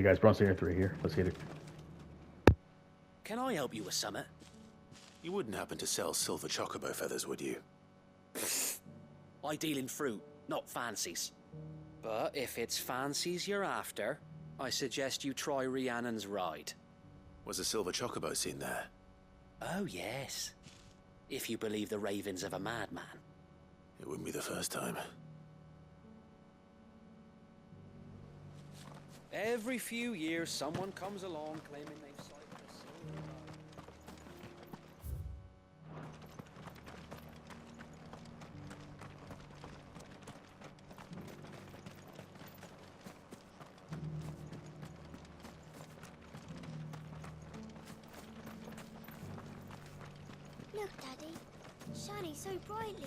Hey guys, Bronze 3 here. Let's get it. Can I help you with something? You wouldn't happen to sell silver chocobo feathers, would you? I deal in fruit, not fancies. But if it's fancies you're after, I suggest you try Rhiannon's ride. Was a silver chocobo seen there? Oh yes. If you believe the ravings of a madman. It wouldn't be the first time. Every few years someone comes along claiming they've sighted a silver ride. Look, Daddy. Shining so brightly.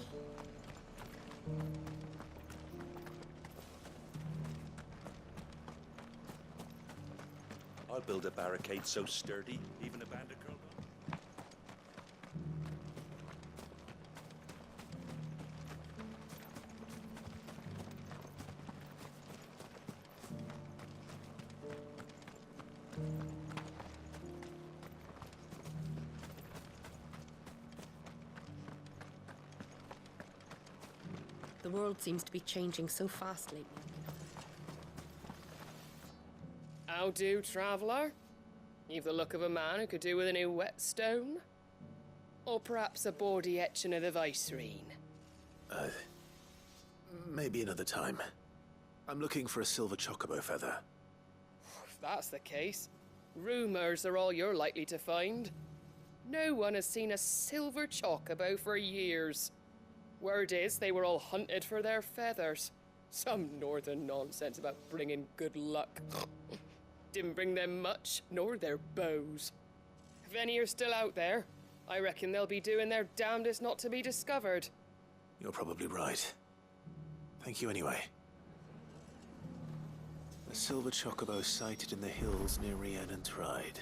I'll build a barricade so sturdy, even a bandit girl will. The world seems to be changing so fast lately. How do, traveller? You've the look of a man who could do with a new whetstone? Or perhaps a bawdy etching of the Vicerine? Maybe another time. I'm looking for a silver chocobo feather. If that's the case, rumours are all you're likely to find. No one has seen a silver chocobo for years. Word is they were all hunted for their feathers. Some northern nonsense about bringing good luck. Didn't bring them much, nor their bows. If any are still out there, I reckon they'll be doing their damnedest not to be discovered. You're probably right. Thank you anyway. A silver chocobo sighted in the hills near Rhiannon's Ride.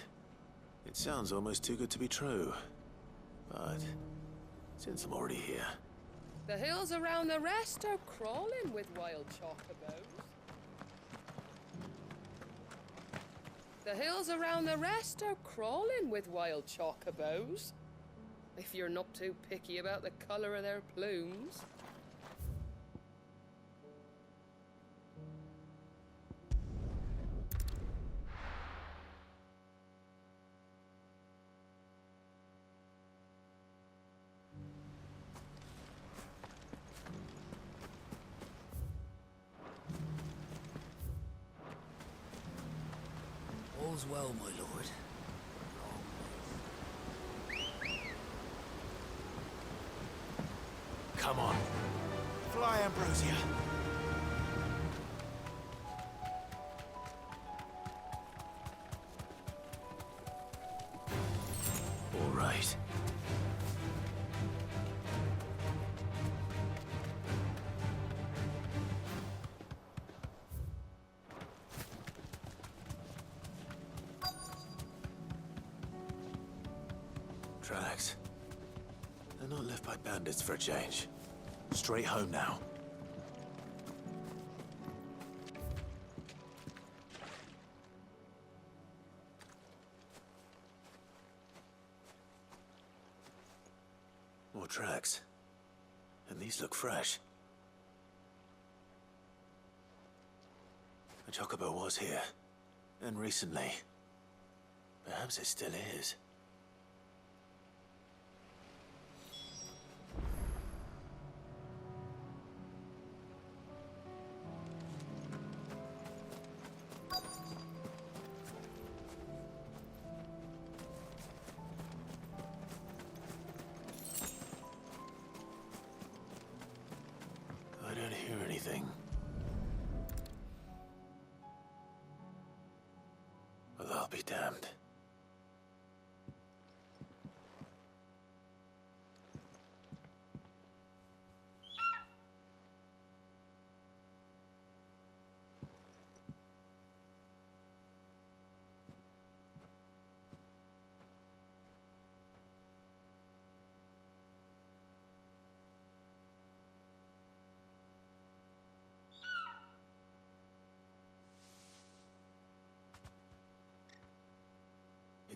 It sounds almost too good to be true. But since I'm already here... The hills around the rest are crawling with wild chocobos. The hills around the rest are crawling with wild chocobos. If you're not too picky about the colour of their plumes. All's well, my lord. Come on. Fly, Ambrosia. All right. Tracks. They're not left by bandits for a change. Straight home now. More tracks. And these look fresh. The chocobo was here. And recently. Perhaps it still is. I don't hear anything. Well, I'll be damned.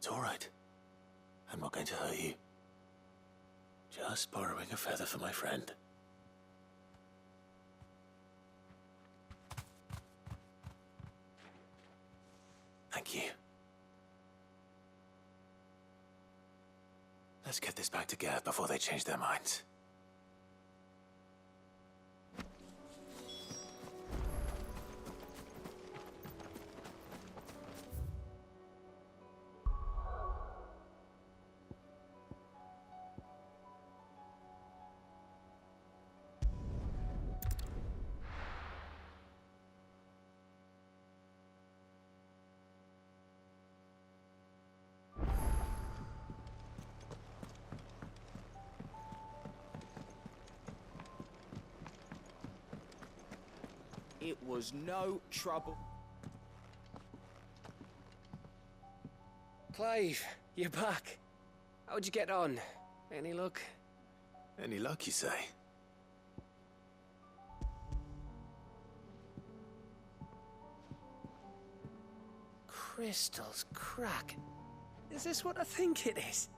It's all right. I'm not going to hurt you. Just borrowing a feather for my friend. Thank you. Let's get this back to Gav before they change their minds. It was no trouble. Clive, you're back. How'd you get on? Any luck? Any luck, you say? Crystals crack. Is this what I think it is?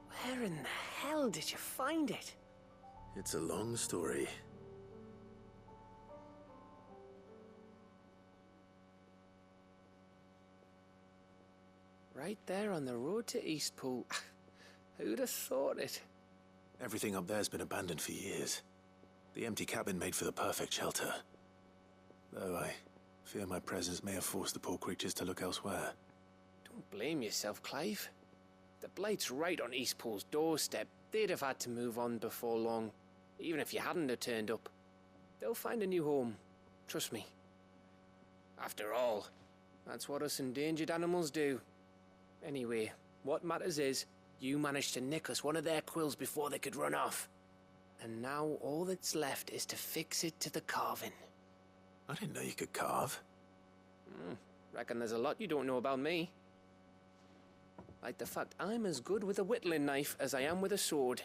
Where in the hell did you find it? It's a long story. Right there on the road to Eastpool. Who'd have thought it? Everything up there's been abandoned for years. The empty cabin made for the perfect shelter. Though I fear my presence may have forced the poor creatures to look elsewhere. Don't blame yourself, Clive. The Blight's right on Eastpool's doorstep. They'd have had to move on before long, even if you hadn't have turned up. They'll find a new home. Trust me. After all, that's what us endangered animals do. Anyway, what matters is, you managed to nick us one of their quills before they could run off. And now all that's left is to fix it to the carving. I didn't know you could carve. Reckon there's a lot you don't know about me. Like the fact I'm as good with a whittling knife as I am with a sword.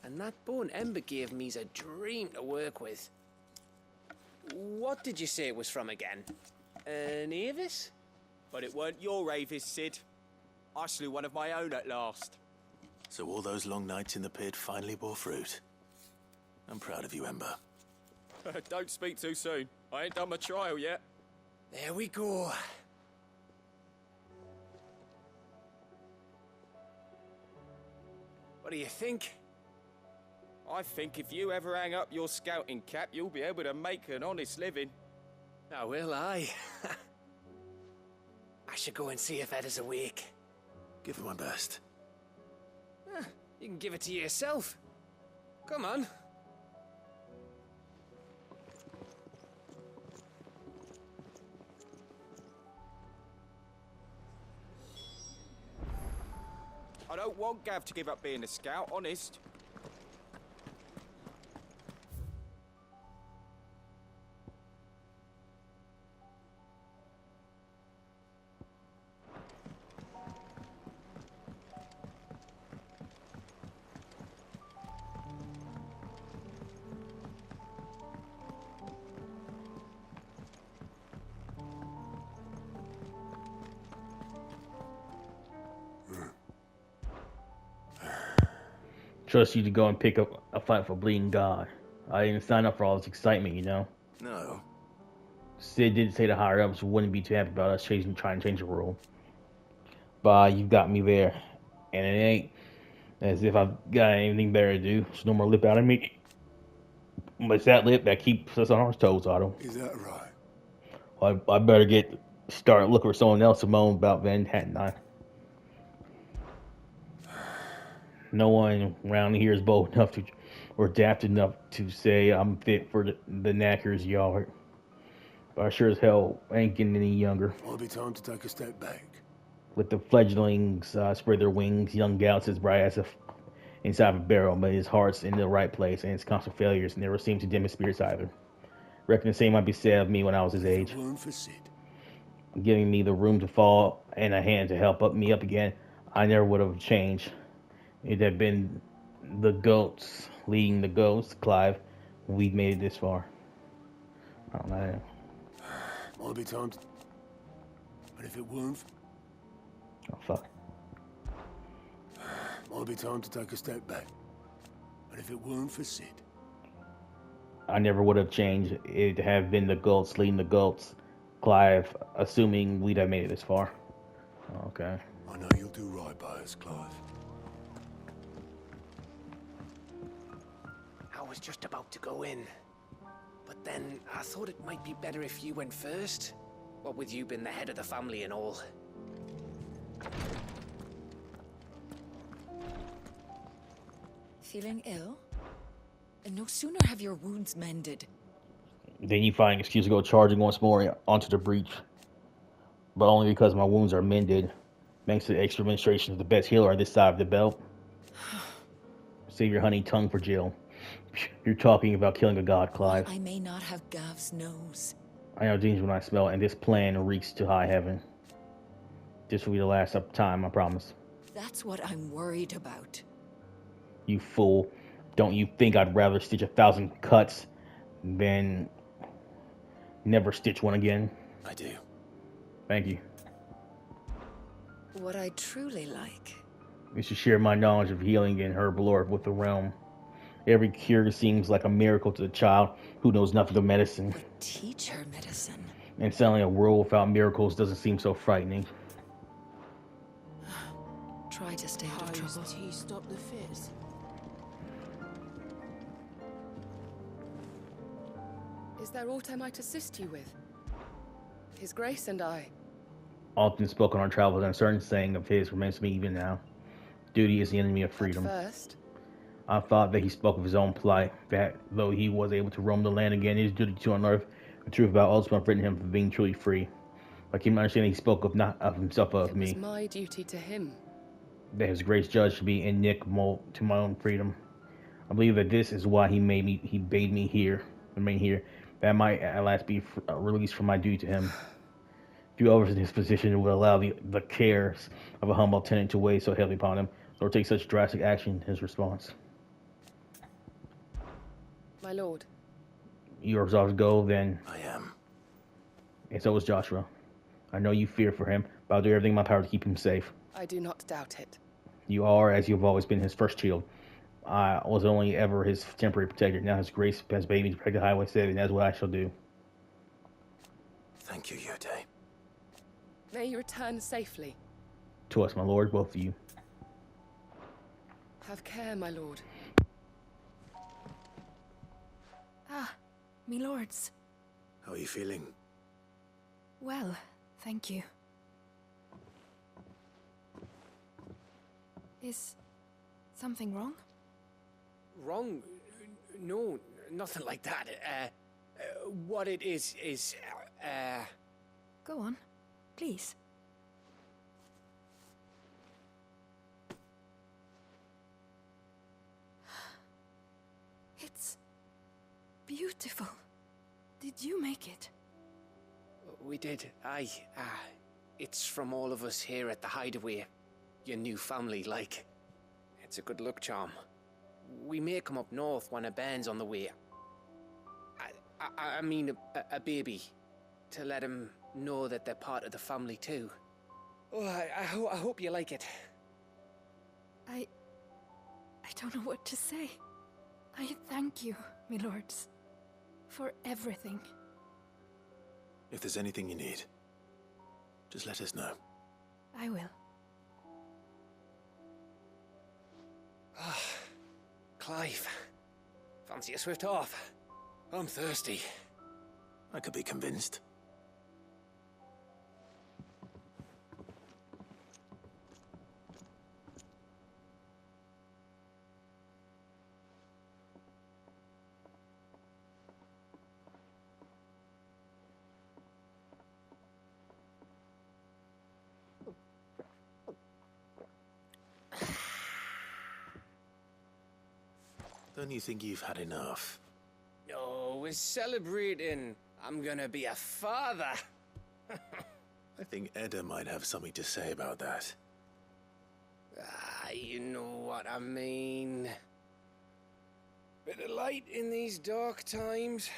And that bone Ember gave me's a dream to work with. What did you say it was from again? An Avis? But it weren't your Avis, Sid. I slew one of my own at last. So all those long nights in the pit finally bore fruit. I'm proud of you, Ember. Don't speak too soon. I ain't done my trial yet. There we go. What do you think? I think if you ever hang up your scouting cap, you'll be able to make an honest living. Oh, will I? I should go and see if Ed is awake. Give it my best. You can give it to yourself. Come on. I don't want Gav to give up being a scout, honest. Trust you to go and pick up a fight for Bleeding God. I didn't sign up for all this excitement, you know. No. Sid did say the higher ups wouldn't be too happy about us trying to change the rule. But you got me there, and it ain't as if I've got anything better to do. So no more lip out of me. But it's that lip that keeps us on our toes, Otto. Is that right? Well, I better start looking for someone else to moan about then, hadn't I? No one around here is bold enough to, or daft enough to say I'm fit for the knacker's yard. But I sure as hell ain't getting any younger. Might be time to take a step back. With the fledglings spread their wings, young Gauss is bright as inside of a barrel, but his heart's in the right place, and his constant failures never seem to dim his spirits either. Reckon the same might be said of me when I was his age. Room for Sid. Giving me the room to fall and a hand to help me up again, I never would have changed. It had been the goats leading the ghosts, Clive. We'd made it this far. I don't know. Might be time to... But if it weren't... Oh, fuck. Might be time to take a step back. But if it weren't for Sid, I never would have changed it to have been the Gults leading the Gults. Clive, assuming we'd have made it this far. Okay. I know you'll do right by us, Clive. I was just about to go in. But then I thought it might be better if you went first. What with you being the head of the family and all. Feeling ill? And no sooner have your wounds mended. Then you find an excuse to go charging once more onto the breach. But only because my wounds are mended. Thanks to the extra administration of the best healer on this side of the belt. Save your honey tongue for Jill. You're talking about killing a god, Clive. I may not have Gav's nose. I know danger when I smell it, and this plan reeks to high heaven. This will be the last time, I promise. That's what I'm worried about. You fool. Don't you think I'd rather stitch 1,000 cuts than never stitch one again? I do. Thank you. What I truly like is to share my knowledge of healing and herb lore with the realm. Every cure seems like a miracle to the child who knows nothing of medicine. But teach her medicine. And suddenly a world without miracles doesn't seem so frightening. Try to stay out of trouble. Tea stop the fizz? Is there aught I might assist you with? His Grace and I. Often spoken on travels, and a certain saying of his remains to me even now. Duty is the enemy of freedom. At first, I thought that he spoke of his own plight, that though he was able to roam the land again, his duty to unearth the truth about ultimate written him for being truly free. I came to understand he spoke of not of himself, but of me. It was my duty to him. That his grace judged to be inimical to my own freedom. I believe that this is why he bade me remain here, that I might at last be released from my duty to him. Few others in his position would allow the cares of a humble tenant to weigh so heavily upon him, or take such drastic action in his response. My lord. You are resolved to go, then? I am. And so is Joshua. I know you fear for him, but I'll do everything in my power to keep him safe. I do not doubt it. You are, as you've always been, his first shield. I was only ever his temporary protector. Now his grace has bade me to protect the highway said, and that's what I shall do. Thank you, Yode. May you return safely. To us, my lord, both of you. Have care, my lord. Ah, me lords. How are you feeling? Well, thank you. Is something wrong? Wrong? No, nothing like that. What it is... Go on, please. It's beautiful. Did you make it? We did. Aye. It's from all of us here at the Hideaway. Your new family, like. It's a good luck charm. We may come up north when a band's on the way. I mean a baby. To let him know that they're part of the family too. Oh, I hope you like it. I don't know what to say. I thank you, my lords, for everything. If there's anything you need, just let us know. I will. Clive, fancy a swift off? I'm thirsty. I could be convinced. Don't you think you've had enough? Oh, we're celebrating. I'm gonna be a father. I think Edda might have something to say about that. You know what I mean. Bit of light in these dark times.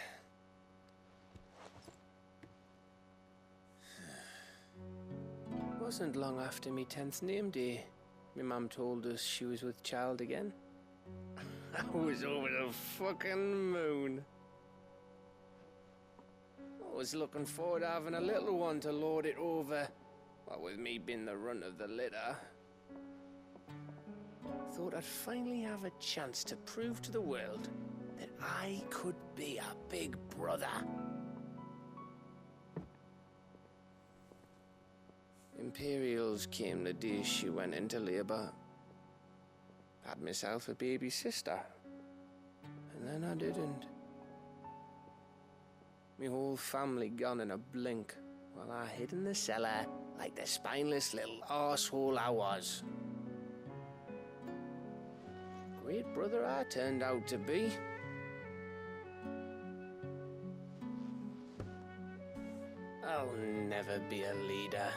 Wasn't long after me 10th name day. My mum told us she was with child again. I was over the fucking moon. I was looking forward to having a little one to lord it over, what with me being the runt of the litter. Thought I'd finally have a chance to prove to the world that I could be a big brother. Imperials came the day she went into labour. Had myself a baby sister. And then I didn't. My whole family gone in a blink, while I hid in the cellar like the spineless little arsehole I was. Great brother I turned out to be. I'll never be a leader.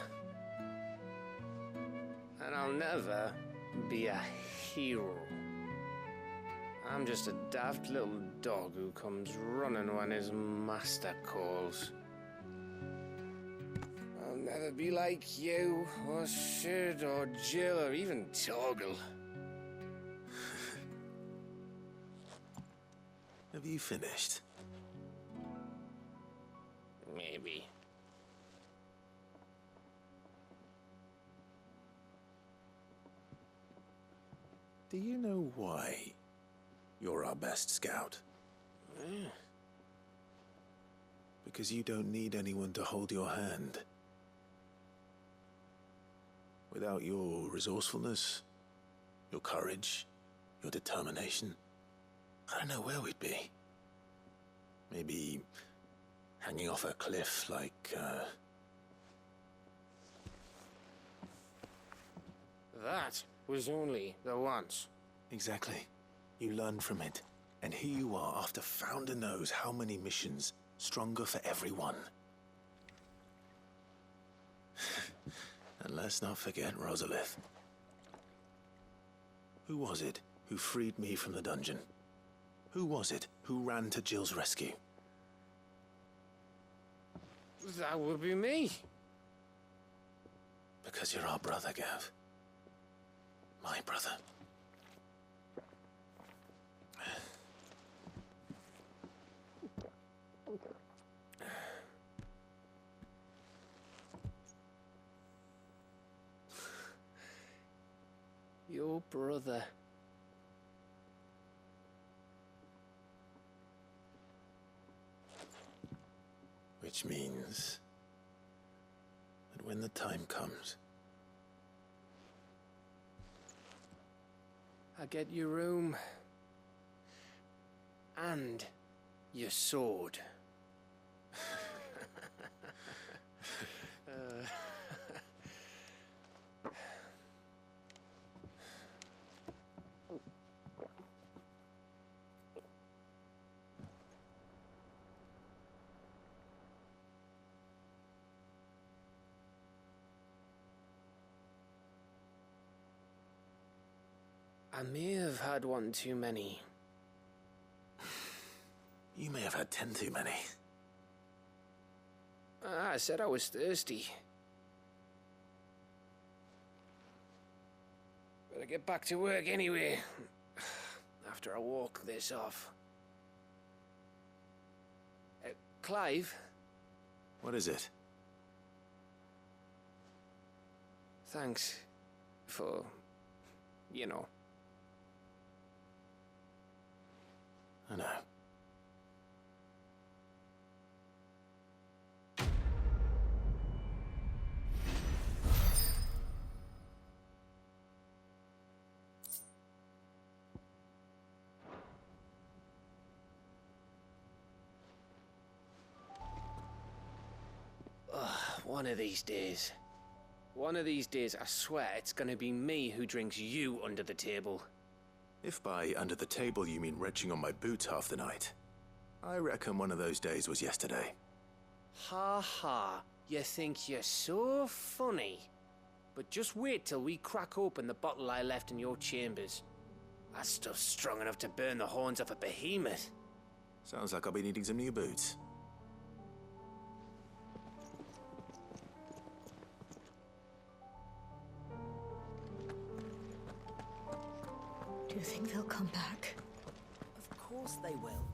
And I'll never be a hero. I'm just a daft little dog who comes running when his master calls. I'll never be like you, or Sid, or Jill, or even Torgal. Have you finished? Maybe. Do you know why you're our best scout? Because you don't need anyone to hold your hand. Without your resourcefulness, your courage, your determination, I don't know where we'd be. Maybe hanging off a cliff like, That was only the once. Exactly. You learn from it. And here you are after Founder knows how many missions, stronger for everyone. And let's not forget Rosalith. Who was it who freed me from the dungeon? Who was it who ran to Jill's rescue? That would be me. Because you're our brother, Gav. My brother. Your brother. Which means that when the time comes, I get your room. And your sword. I may have had one too many. You may have had 10 too many. I said I was thirsty. Better get back to work anyway. After I walk this off. Clive? What is it? Thanks for, you know. I know. One of these days. One of these days, I swear it's gonna be me who drinks you under the table. If by under the table you mean retching on my boots half the night, I reckon one of those days was yesterday. Ha ha, you think you're so funny. But just wait till we crack open the bottle I left in your chambers. That stuff's strong enough to burn the horns off a behemoth. Sounds like I'll be needing some new boots. Do you think they'll come back? Of course they will.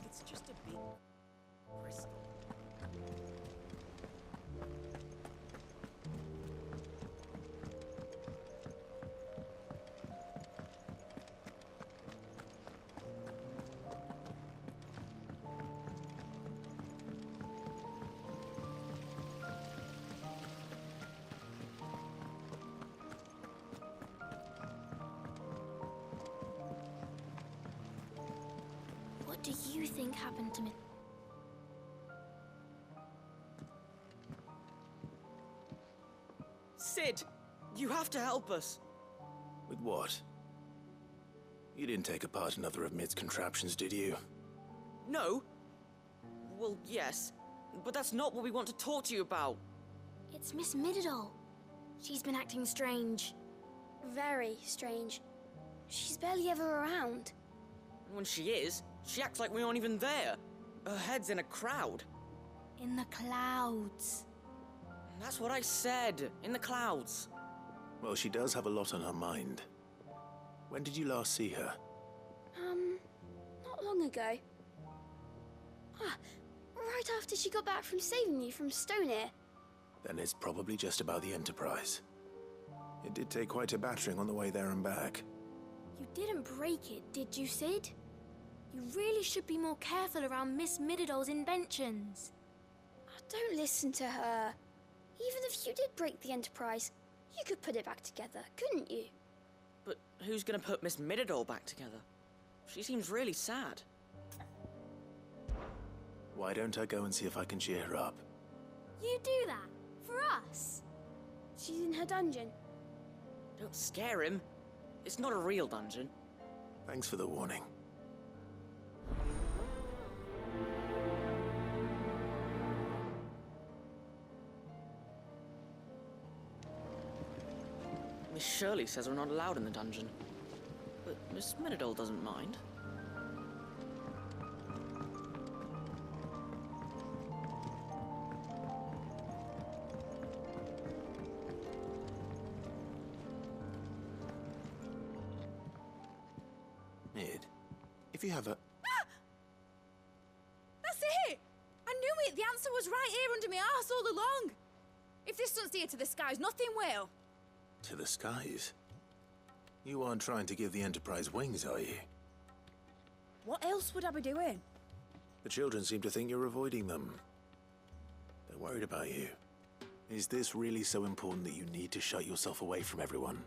It's just a big crystal. What do you think happened to me? Sid, you have to help us. With what? You didn't take apart another of Mid's contraptions, did you? No. Well, yes, but that's not what we want to talk to you about. It's Miss Mididol. She's been acting strange. Very strange. She's barely ever around. And when she is, she acts like we aren't even there. Her head's in a crowd. In the clouds. That's what I said. In the clouds. Well, she does have a lot on her mind. When did you last see her? Not long ago. Right after she got back from saving you from Stonear. Then it's probably just about the Enterprise. It did take quite a battering on the way there and back. You didn't break it, did you, Sid? You really should be more careful around Miss Mididol's inventions. Oh, don't listen to her. Even if you did break the Enterprise, you could put it back together, couldn't you? But who's gonna put Miss Mididol back together? She seems really sad. Why don't I go and see if I can cheer her up? You do that? For us? She's in her dungeon. Don't scare him. It's not a real dungeon. Thanks for the warning. Miss Shirley says we're not allowed in the dungeon. But Miss Mididol doesn't mind. Mid, if you have a... That's it! I knew it! The answer was right here under my arse all along! If this doesn't steer to the skies, nothing will! To the skies? You aren't trying to give the Enterprise wings, are you? What else would I be doing? The children seem to think you're avoiding them. They're worried about you. Is this really so important that you need to shut yourself away from everyone?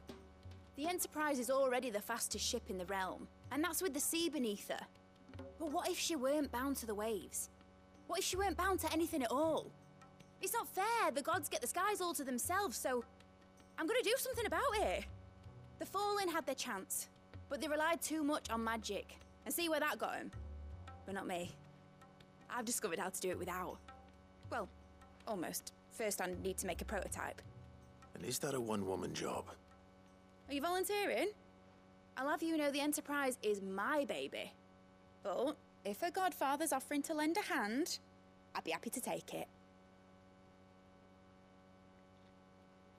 The Enterprise is already the fastest ship in the realm, and that's with the sea beneath her. But what if she weren't bound to the waves? What if she weren't bound to anything at all? It's not fair. The gods get the skies all to themselves, so I'm gonna do something about it. The Fallen had their chance, but they relied too much on magic. And see where that got them? But not me. I've discovered how to do it without. Well, almost. First, I need to make a prototype. And is that a one-woman job? Are you volunteering? I'll have you know the Enterprise is my baby. But if a godfather's offering to lend a hand, I'd be happy to take it.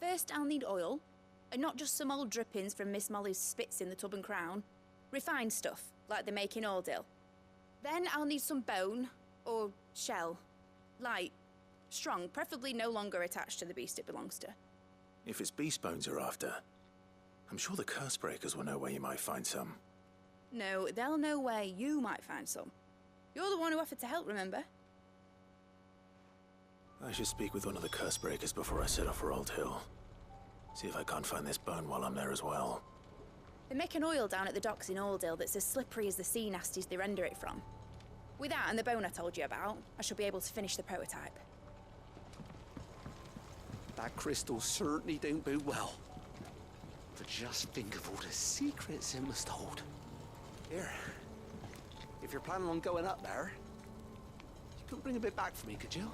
First, I'll need oil, and not just some old drippings from Miss Molly's spits in the Tub and Crown. Refined stuff, like they make in Ordil. Then I'll need some bone, or shell. Light, strong, preferably no longer attached to the beast it belongs to. If it's beast bones you're after, I'm sure the curse breakers will know where you might find some. No, they'll know where you might find some. You're the one who offered to help, remember? I should speak with one of the curse breakers before I set off for Old Hill. See if I can't find this bone while I'm there as well. They make an oil down at the docks in Aldale that's as slippery as the sea nasties they render it from. With that and the bone I told you about, I shall be able to finish the prototype. That crystal certainly don't bode well. But just think of all the secrets it must hold. Here, if you're planning on going up there, you could bring a bit back for me, could you?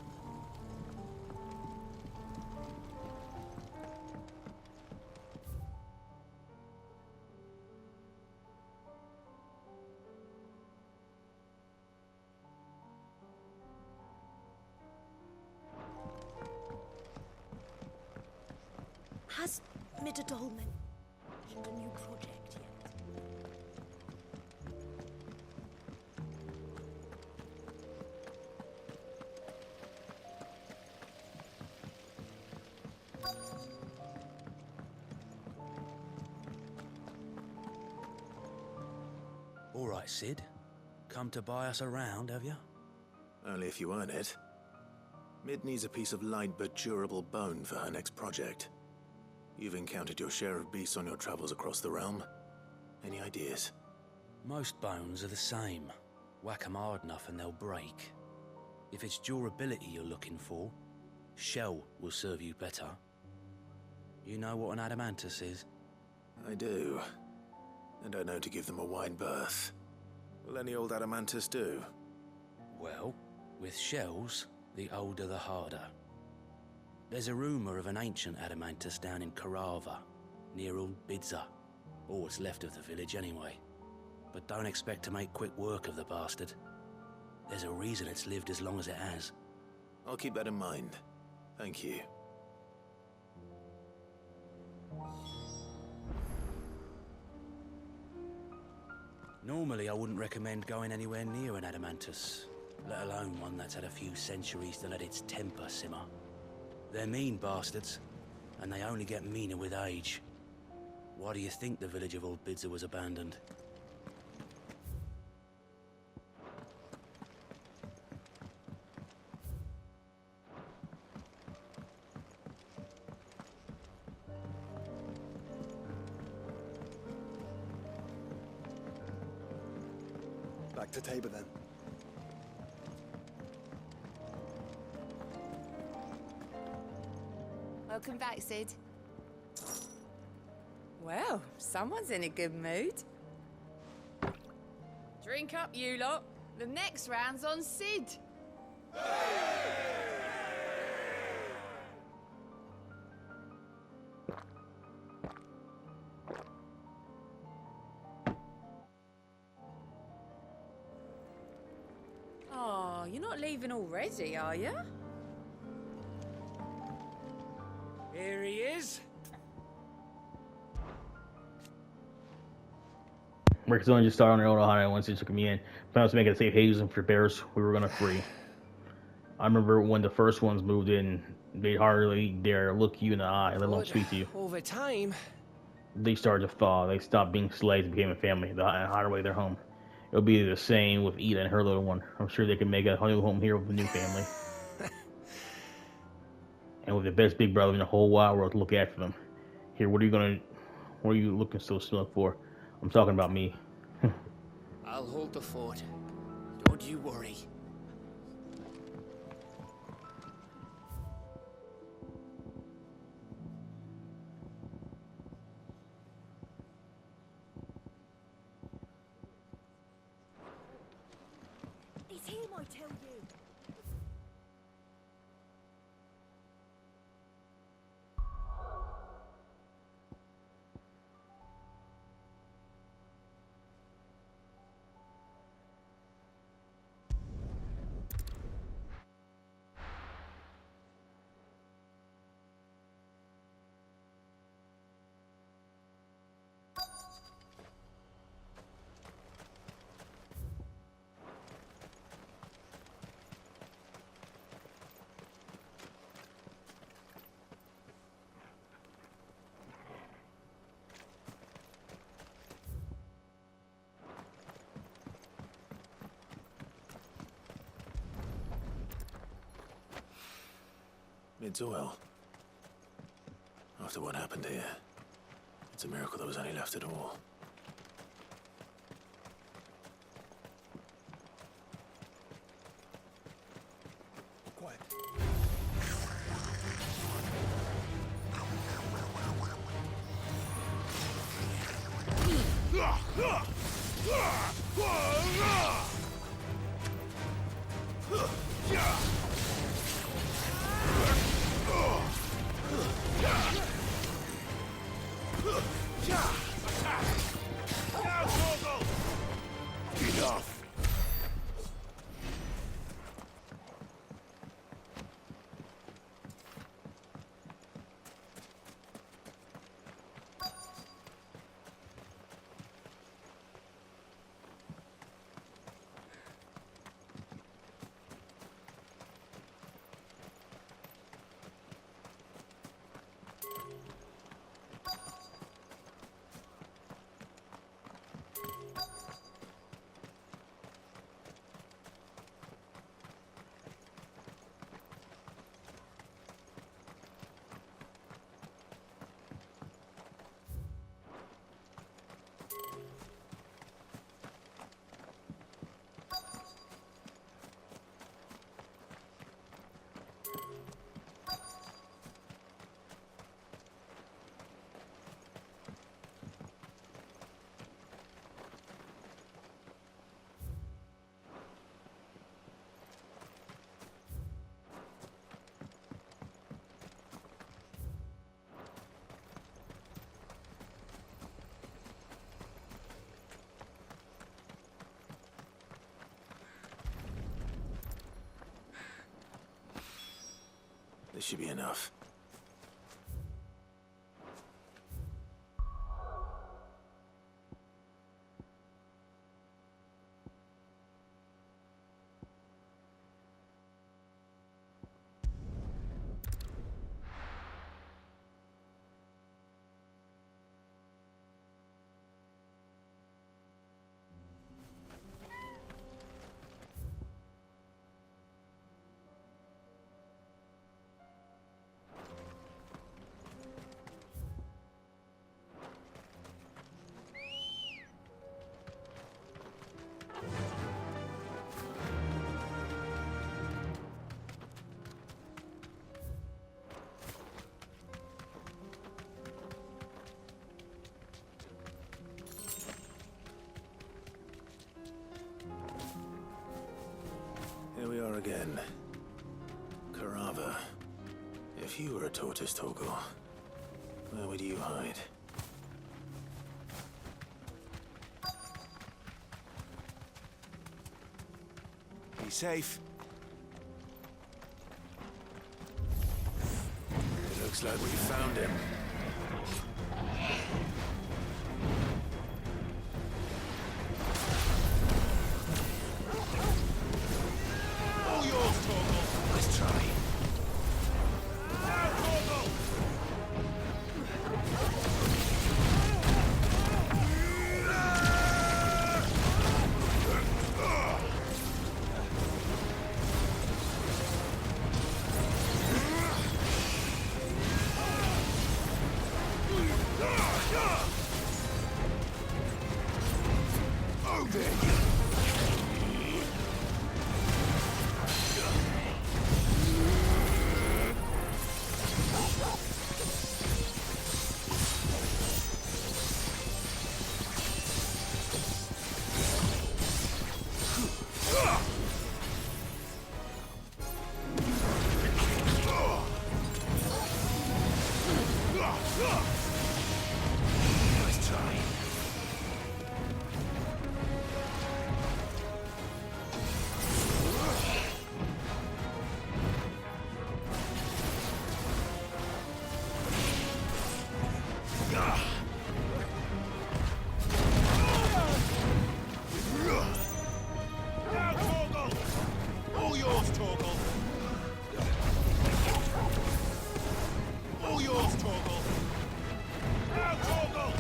Has Midadol mentioned a new project yet? All right, Sid. Come to buy us around, have you? Only if you earn it. Mid needs a piece of light but durable bone for her next project. You've encountered your share of beasts on your travels across the realm. Any ideas? Most bones are the same. Whack 'em hard enough and they'll break. If it's durability you're looking for, shell will serve you better. You know what an adamantus is? I do. And I know to give them a wide berth. Will any old adamantus do? Well, with shells, the older the harder. There's a rumour of an ancient adamantus down in Karava, near Old Bidza. Or what's left of the village anyway. But don't expect to make quick work of the bastard. There's a reason it's lived as long as it has. I'll keep that in mind. Thank you. Normally I wouldn't recommend going anywhere near an adamantus, let alone one that's had a few centuries to let its temper simmer. They're mean bastards, and they only get meaner with age. Why do you think the village of Old Bidza was abandoned? Back to Tabor then. Welcome back, Sid. Well, someone's in a good mood. Drink up, you lot. The next round's on Sid. Oh, you're not leaving already, are you? Here he is. Rick's only just started on their own high once they took me in. Found to make it a safe haven for bears we were gonna free. I remember when the first ones moved in, they'd hardly dare look you in the eye, let alone speak to you. Over time, They started to thaw. They stopped being slaves and became a family. They hired away their home. It'll be the same with Ida and her little one. I'm sure they can make a new home here with a new family. And with the best big brother in the whole wide world to look after them. Here, what are you looking so smug for? I'm talking about me. I'll hold the fort. Don't you worry. It's him, I tell you. Mid's well. After what happened here, it's a miracle there was any left at all. Quiet. Enough. This should be enough. Here we are again. Carava. If you were a tortoise, Torgal, where would you hide? Be safe. It looks like we found him. All yours, Torgal. Let's try. Now, Torgal! Oh, there you go. Let's try. Now, Torgal! All yours, Torgal! All yours, Torgal! Now, Torgal!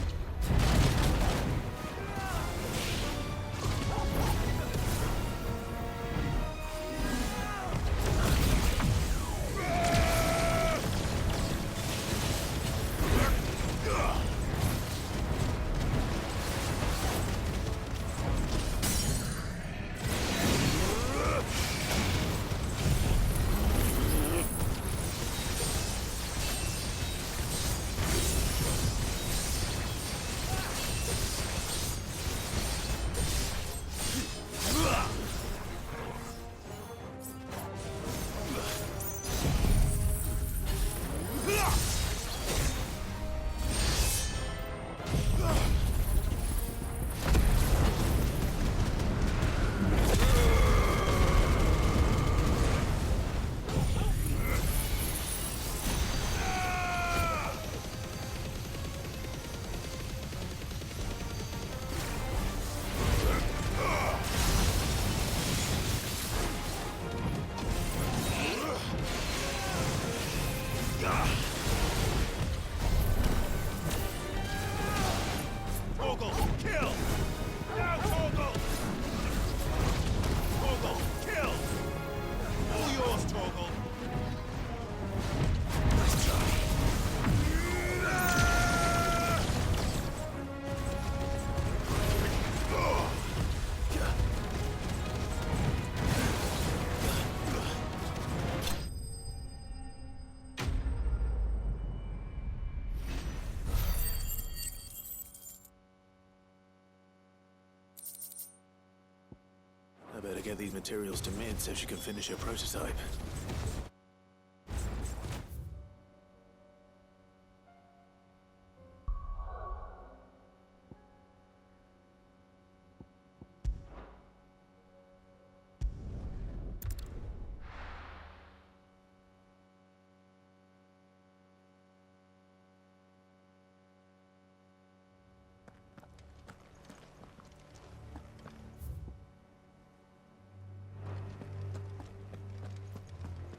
Torgal, kill! Now, Torgal! Torgal, kill! All yours, Torgal! Let's try. I better get these materials to Mid so she can finish her prototype.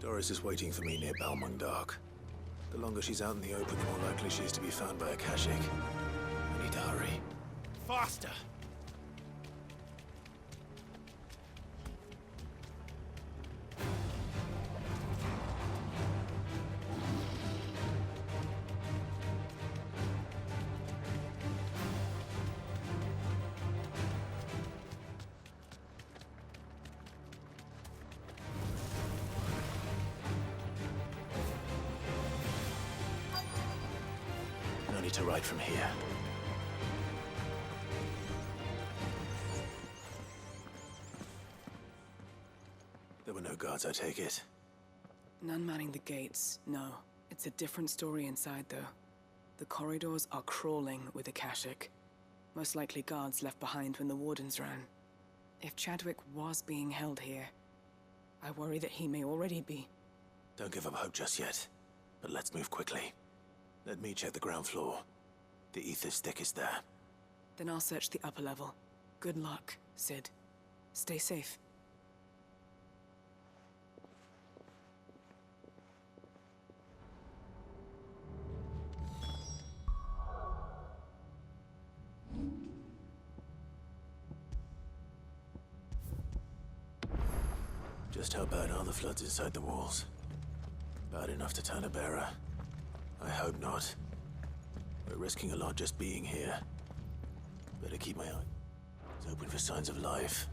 Doris is waiting for me near Balmung Dark. The longer she's out in the open, the more likely she is to be found by a Kashik. I need to hurry. Faster! No need to ride from here. There were no guards, I take it. None manning the gates, no. It's a different story inside, though. The corridors are crawling with Akashic. Most likely guards left behind when the wardens ran. If Chadwick was being held here, I worry that he may already be. Don't give up hope just yet, but let's move quickly. Let me check the ground floor. The ether stick is there. Then I'll search the upper level. Good luck, Sid. Stay safe. Just how bad are the floods inside the walls? Bad enough to turn a bearer? I hope not. We're risking a lot just being here. Better keep my eyes open for signs of life.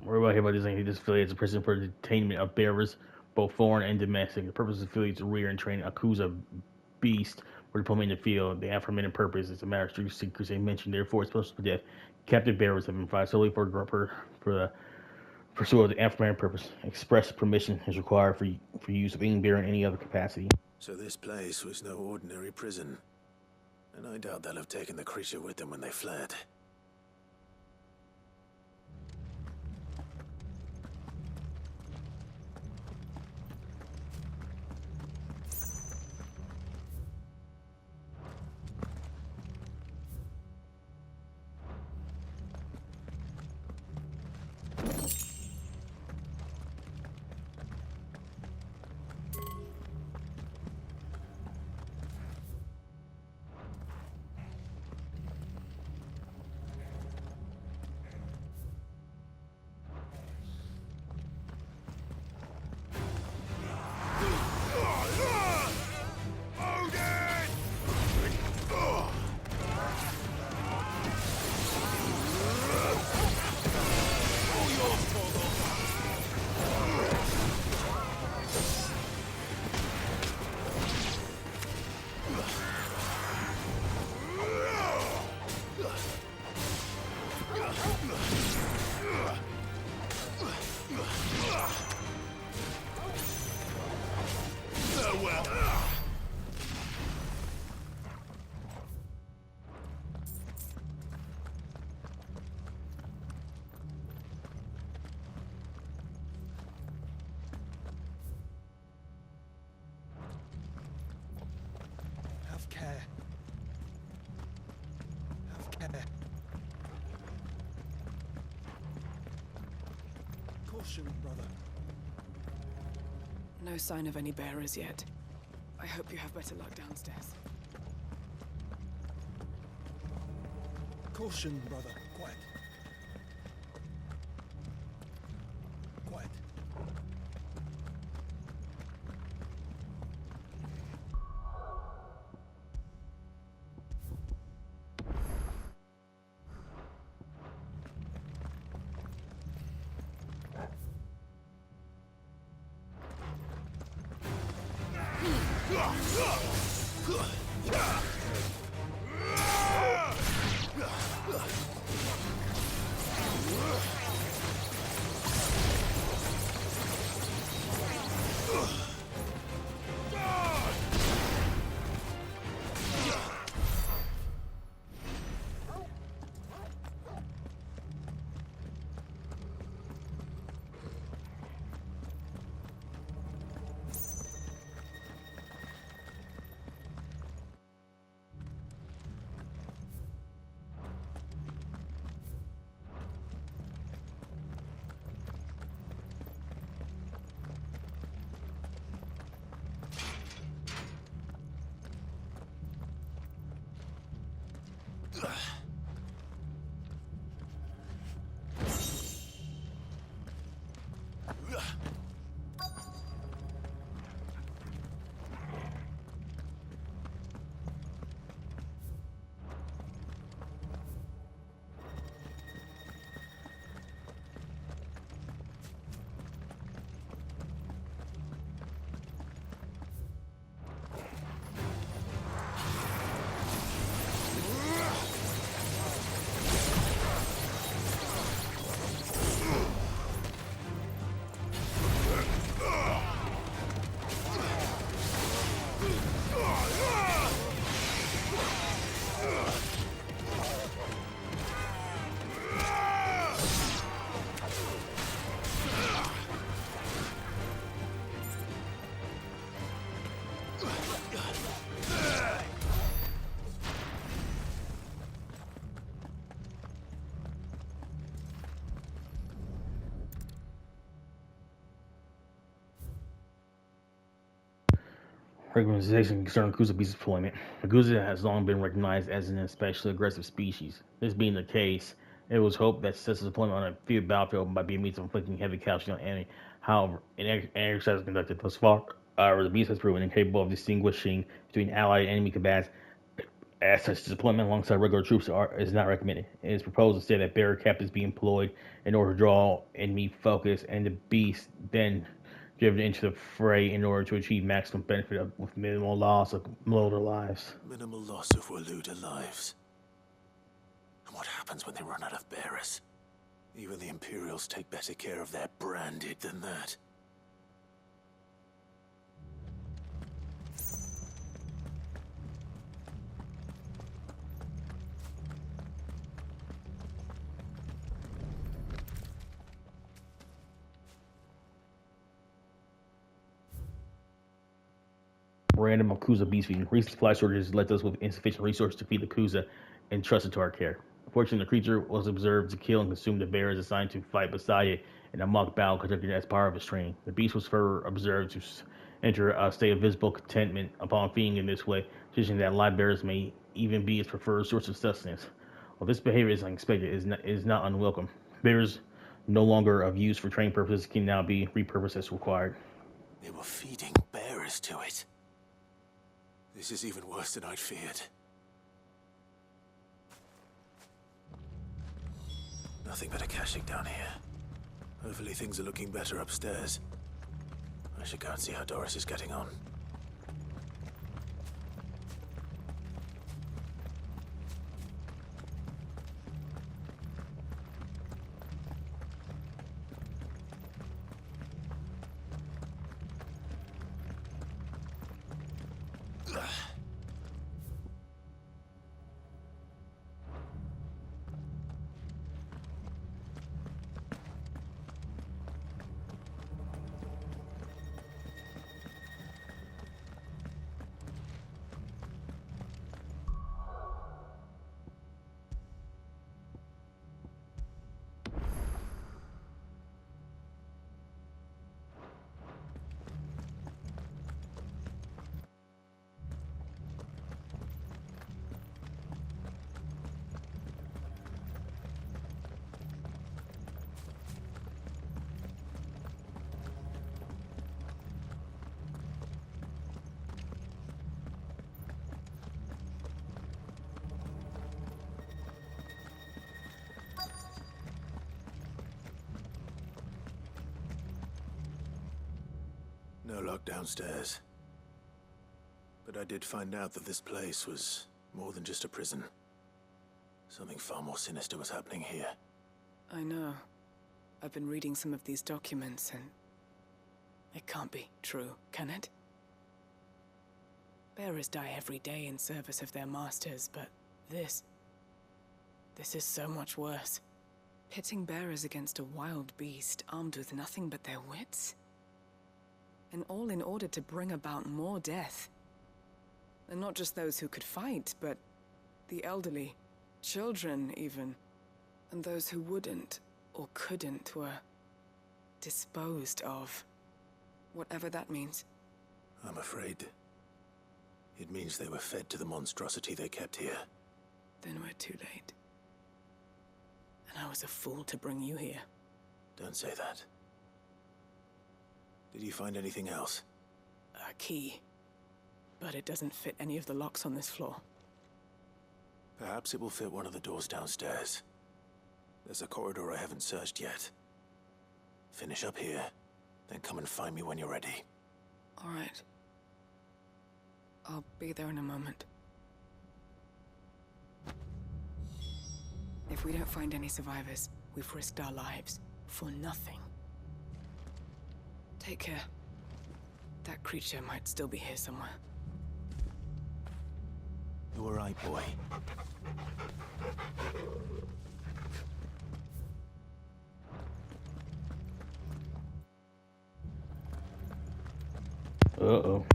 We're about here about designing this affiliate as a prison for detainment of bearers, both foreign and domestic. The purpose of the affiliate is to rear and train Akuza beast for deployment in the field. The aforementioned purpose is a matter of strict secrecy mentioned, therefore it's supposed to be death. Captive bearers have been fired solely for the pursuit of the aforementioned purpose. Express permission is required for use of any bearer in any other capacity. So this place was no ordinary prison. And I doubt they'll have taken the creature with them when they fled. Brother. No sign of any bearers yet. I hope you have better luck downstairs. Caution, brother. Quiet. Quiet. Recommendation concerning Kuza beast deployment. The Kuza has long been recognized as an especially aggressive species. This being the case, it was hoped that successful deployment on a field battlefield might be a means of inflicting heavy casualty on enemy. However, an exercise conducted thus far, the beast has proven incapable of distinguishing between allied and enemy combatants. As such, deployment alongside regular troops is not recommended. It is proposed instead that barrier captains be employed in order to draw enemy focus, and the beast then driven into the fray in order to achieve maximum benefit with minimal loss of Woluda lives. Minimal loss of Woluda lives. And what happens when they run out of bearers? Even the Imperials take better care of their branded than that. Random of Kuza beast feeding. Recent supply shortages left us with insufficient resources to feed the Kuza and trust it to our care. Unfortunately, the creature was observed to kill and consume the bearers assigned to fight beside it in a mock battle conducted as part of its training. The beast was further observed to enter a state of visible contentment upon feeding in this way, suggesting that live bearers may even be its preferred source of sustenance. While this behavior is unexpected, it is not unwelcome. Bearers no longer of use for training purposes can now be repurposed as required. They were feeding bearers to it. This is even worse than I'd feared. Nothing but a caching down here. Hopefully things are looking better upstairs. I should go and see how Doris is getting on. No lock downstairs. But I did find out that this place was more than just a prison. Something far more sinister was happening here. I know. I've been reading some of these documents, and it can't be true, can it? Bearers die every day in service of their masters, but this is so much worse. Pitting bearers against a wild beast armed with nothing but their wits? And all in order to bring about more death. And not just those who could fight, but the elderly, children even. And those who wouldn't or couldn't were disposed of. Whatever that means. I'm afraid it means they were fed to the monstrosity they kept here. Then we're too late. And I was a fool to bring you here. Don't say that. Did you find anything else? A key. But it doesn't fit any of the locks on this floor. Perhaps it will fit one of the doors downstairs. There's a corridor I haven't searched yet. Finish up here, then come and find me when you're ready. All right. I'll be there in a moment. If we don't find any survivors, we've risked our lives for nothing. Take care. That creature might still be here somewhere. You all right, boy? Uh-oh.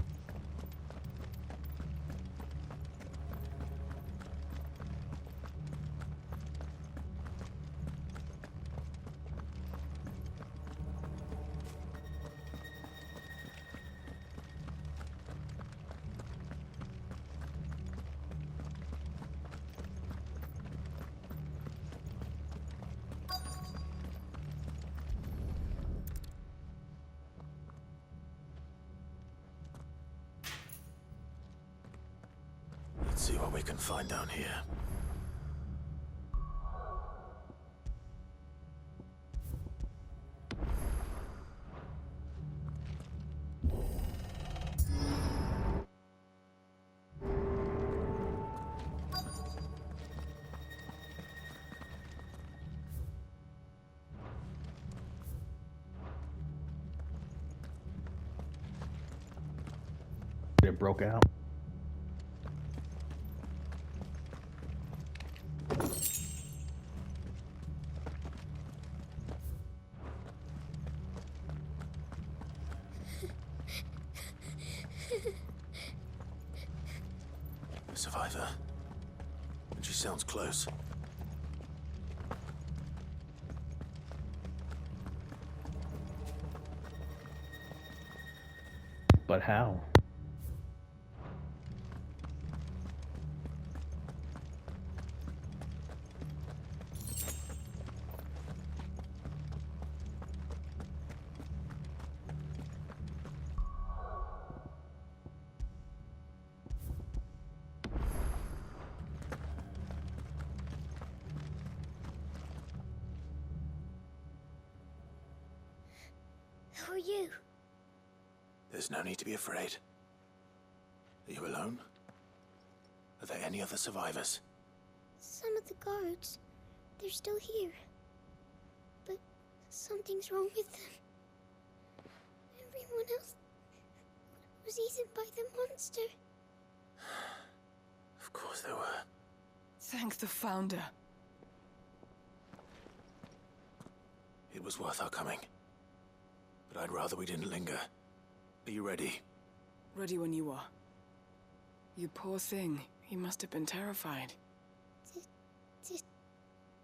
Let's see what we can find down here. It broke out. A survivor. And she sounds close. But how? Who are you? There's no need to be afraid. Are you alone? Are there any other survivors? Some of the guards. They're still here. But something's wrong with them. Everyone else was eaten by the monster. Of course there were. Thank the Founder. It was worth our coming. But I'd rather we didn't linger. Are you ready? Ready when you are. You poor thing. You must have been terrified. Did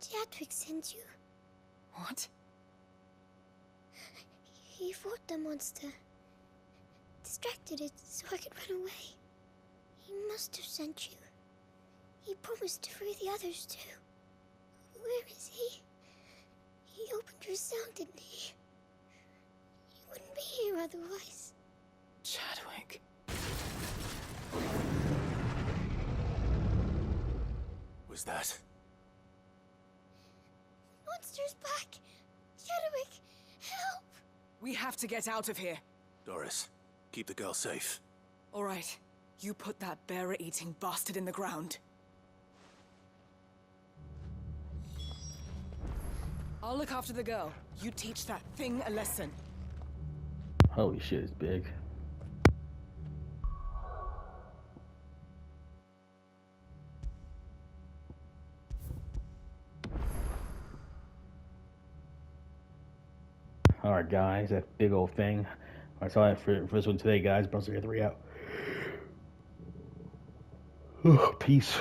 Chadwick send you? What? He fought the monster. Distracted it so I could run away. He must have sent you. He promised to free the others too. Where is he? He opened your cell, didn't he? He wouldn't be here otherwise. Chadwick. Was that? Monster's back! Chadwick, help! We have to get out of here. Doris, keep the girl safe. All right. You put that bearer-eating bastard in the ground. I'll look after the girl. You teach that thing a lesson. Holy shit, it's big. Alright guys, that big old thing. Alright, so that's for this one today guys. Bronze 3 out. Peace.